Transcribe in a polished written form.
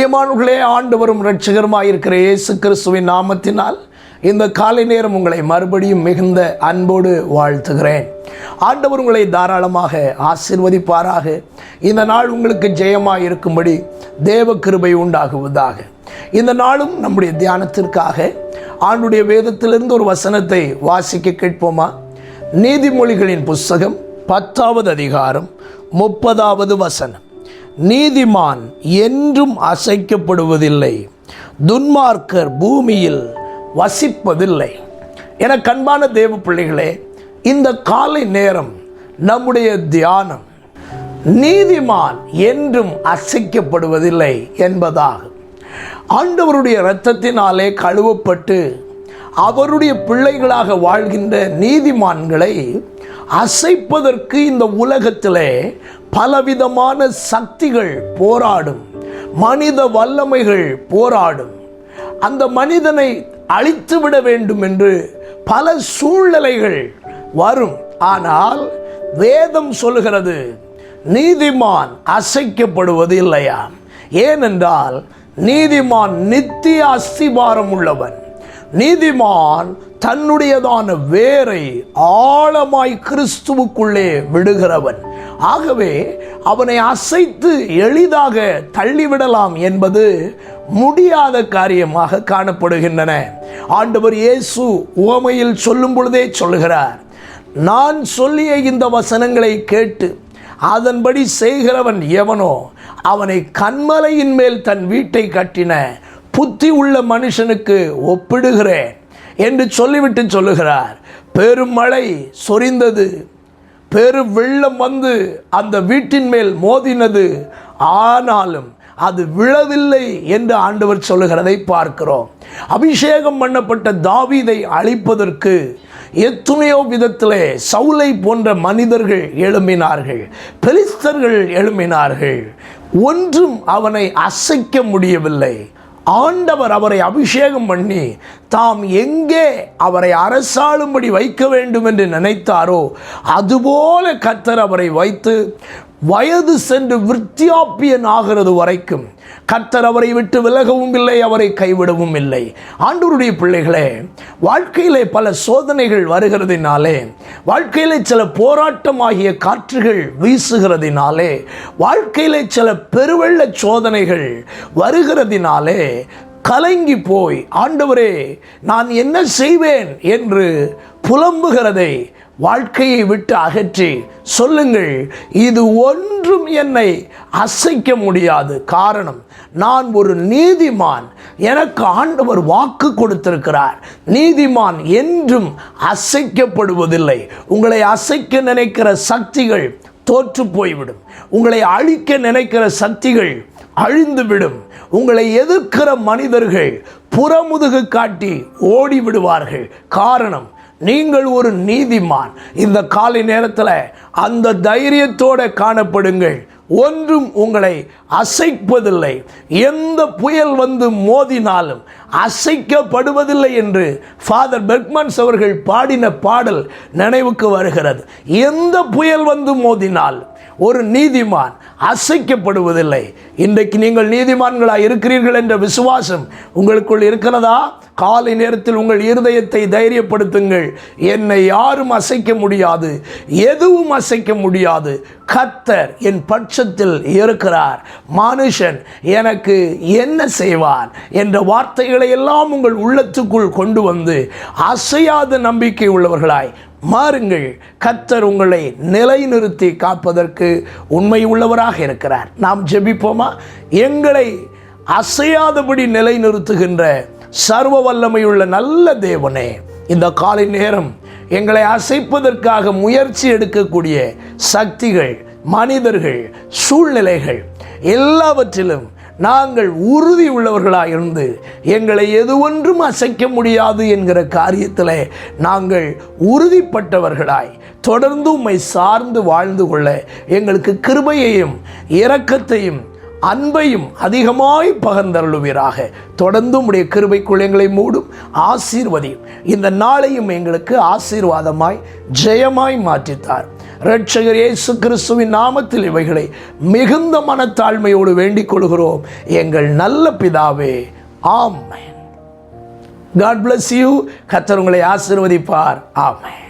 பிரியமானவர்களே, ஆண்டவரும் இரட்சகருமாயிருக்கிற இயேசு கிறிஸ்துவின் நாமத்தினால் இந்த காலை நேரம் உங்களை மறுபடியும் மிகுந்த அன்போடு வாழ்த்துகிறேன். ஆண்டவர் உங்களை தாராளமாக ஆசீர்வதிப்பாராக. இந்த நாள் உங்களுக்கு ஜெயமாக இருக்கும்படி தேவ கிருபை உண்டாகுவதாக. இந்த நாளும் நம்முடைய தியானத்திற்காக ஆண்டுடைய வேதத்திலிருந்து ஒரு வசனத்தை வாசிக்க கேட்போமா? நீதிமொழிகளின் புஸ்தகம் 10வது அதிகாரம் 30வது வசனம். நீதிமான் என்றும் அசைக்கப்படுவதில்லை, துன்மார்க்கர் பூமியில் வசிப்பதில்லை. என கண்பான தேவ பிள்ளைகளே, இந்த காலை நேரம் நம்முடைய தியானம் நீதிமான் என்றும் அசைக்கப்படுவதில்லை என்பதாகும். ஆண்டவருடைய இரத்தத்தினாலே கழுவப்பட்டு அவருடைய பிள்ளைகளாக வாழ்கின்ற நீதிமான்களை அசைப்பதற்கு இந்த உலகத்திலே பலவிதமான சக்திகள் போராடும், மனித வல்லமைகள் போராடும். அந்த மனிதனை அழித்துவிட வேண்டும் என்று பல சூழ்நிலைகள் வரும். ஆனால் வேதம் சொல்லுகிறது நீதிமான் அசைக்கப்படுவது இல்லையா? ஏனென்றால் நீதிமான் நித்திய அஸ்திபாரம் உள்ளவன். நீதிமான் தன்னுடையதான வேரை ஆழமாய் கிறிஸ்துவுக்குள்ளே விடுகிறவன். ஆகவே அவனை அசைத்து எளிதாக தள்ளிவிடலாம் என்பது முடியாத காரியமாக காணப்படுகின்றன. ஆண்டவர் இயேசு உவமையில் சொல்லும் பொழுதே சொல்லுகிறார், நான் சொல்லிய இந்த வசனங்களை கேட்டு அதன்படி செய்கிறவன் எவனோ அவனை கன்மலையின் மேல் தன் வீட்டை கட்டின புத்தி உள்ள மனுஷனுக்கு ஒப்பிடுகிறேன் என்று சொல்லிவிட்டு சொல்லுகிறார். பெருமழை சொரிந்தது, பெரு வெள்ளம் வந்து அந்த வீட்டின் மேல் மோதினது, ஆனாலும் அது விழவில்லை என்று ஆண்டவர் சொல்லுகிறதை பார்க்கிறோம். அபிஷேகம் பண்ணப்பட்ட தாவீதை அழிப்பதற்கு எத்தனையோ விதத்திலே சவுலை போன்ற மனிதர்கள் எழும்பினார்கள், பெலிஸ்தர்கள் எழும்பினார்கள். ஒன்றும் அவனை அசைக்க முடியவில்லை. ஆண்டவர் அவரை அபிஷேகம் பண்ணி தாம் எங்கே அவரை அரசாளும்படி வைக்க வேண்டும் என்று நினைத்தாரோ அதுபோல கர்த்தர் அவரை வைத்து வயது சென்று விருத்தியாப்பியன் ஆகிறது வரைக்கும் கர்த்தர் அவரை விட்டு விலகவும் இல்லை, அவரை கைவிடவும் இல்லை. ஆண்டவருடைய பிள்ளைகளே, வாழ்க்கையிலே பல சோதனைகள் வருகிறதினாலே, வாழ்க்கையிலே சில போராட்டமாகிய காற்றுகள் வீசுகிறதினாலே, வாழ்க்கையிலே சில பெருவெள்ள சோதனைகள் வருகிறதினாலே கலங்கி போய் ஆண்டவரே நான் என்ன செய்வேன் என்று புலம்புகிறதை வாழ்க்கையை விட்டு அகற்றி சொல்லுங்கள், இது ஒன்றும் என்னை அசைக்க முடியாது. காரணம், நான் ஒரு நீதிமான். எனக்கு ஆண்டவர் வாக்கு கொடுத்திருக்கிறார். நீதிமான் என்றும் அசைக்கப்படுவதில்லை. உங்களை அசைக்க நினைக்கிற சக்திகள் தோற்று போய்விடும். உங்களை அழிக்க நினைக்கிற சக்திகள் அழிந்துவிடும். உங்களை எதிர்க்கிற மனிதர்கள் புறமுதுகு காட்டி ஓடி விடுவார்கள். காரணம், நீங்கள் ஒரு நீதிமான். இந்த காலை நேரத்தில் அந்த தைரியத்தோடு காணப்படுங்கள். ஒன்றும் உங்களை அசைப்பதில்லை. எந்த புயல் வந்து மோதினாலும் அசைக்கப்படுவதில்லை என்று ஃபாதர் பெர்க்மன்ஸ் அவர்கள் பாடின பாடல் நினைவுக்கு வருகிறது. எந்த புயல் வந்து மோதினால் ஒரு நீதிமான் அசைக்கப்படுவதில்லை. இன்றைக்கு நீங்கள் நீதிமான்களாக இருக்கிறீர்கள் என்ற விசுவாசம் உங்களுக்குள் இருக்கிறதா? காலை நேரத்தில் உங்கள் இருதயத்தை தைரியப்படுத்துங்கள். என்னை யாரும் அசைக்க முடியாது, எதுவும் அசைக்க முடியாது. கர்த்தர் என் பட்சத்தில் இருக்கிறார், மனுஷன் எனக்கு என்ன செய்வான் என்ற வார்த்தைகளை எல்லாம் உங்கள் உள்ளத்துக்குள் கொண்டு வந்து அசையாத நம்பிக்கை உள்ளவர்களாய் மாறுங்கள். கர்த்தர் உங்களை நிலைநிறுத்தி காப்பதற்கு உண்மை உள்ளவராக இருக்கிறார். நாம் ஜெபிப்போமா? எங்களை அசையாதபடி நிலைநிறுத்துகின்ற சர்வ வல்லமையுள்ள நல்ல தேவனே, இந்த காலை நேரம் எங்களை அசைப்பதற்காக முயற்சி எடுக்கக்கூடிய சக்திகள், மனிதர்கள், சூழ்நிலைகள் எல்லாவற்றிலும் நாங்கள் உறுதி உள்ளவர்களாக இருந்து எங்களை எது ஒன்றும் அசைக்க முடியாது என்கிற காரியத்தில் நாங்கள் உறுதிப்பட்டவர்களாய் தொடர்ந்து உம்மை சார்ந்து வாழ்ந்து கொள்ள எங்களுக்கு கிருபையையும் இரக்கத்தையும் அன்பையும் அதிகமாய் பகிர்ந்தருளுவீராக. தொடர்ந்து உம்முடைய கிருபைக்குள் எங்களை மூடும், ஆசீர்வதியும். இந்த நாளையும் எங்களுக்கு ஆசீர்வாதமாய் ஜெயமாய் மாற்றித்தார். இரட்சகர் இயேசு கிறிஸ்துவின் நாமத்தில் இவைகளை மிகுந்த மனத்தாழ்மையோடு வேண்டிக் கொள்கிறோம் எங்கள் நல்ல பிதாவே, ஆமென். God bless you. கர்த்தர் உங்களை ஆசீர்வதிப்பார். ஆமென்.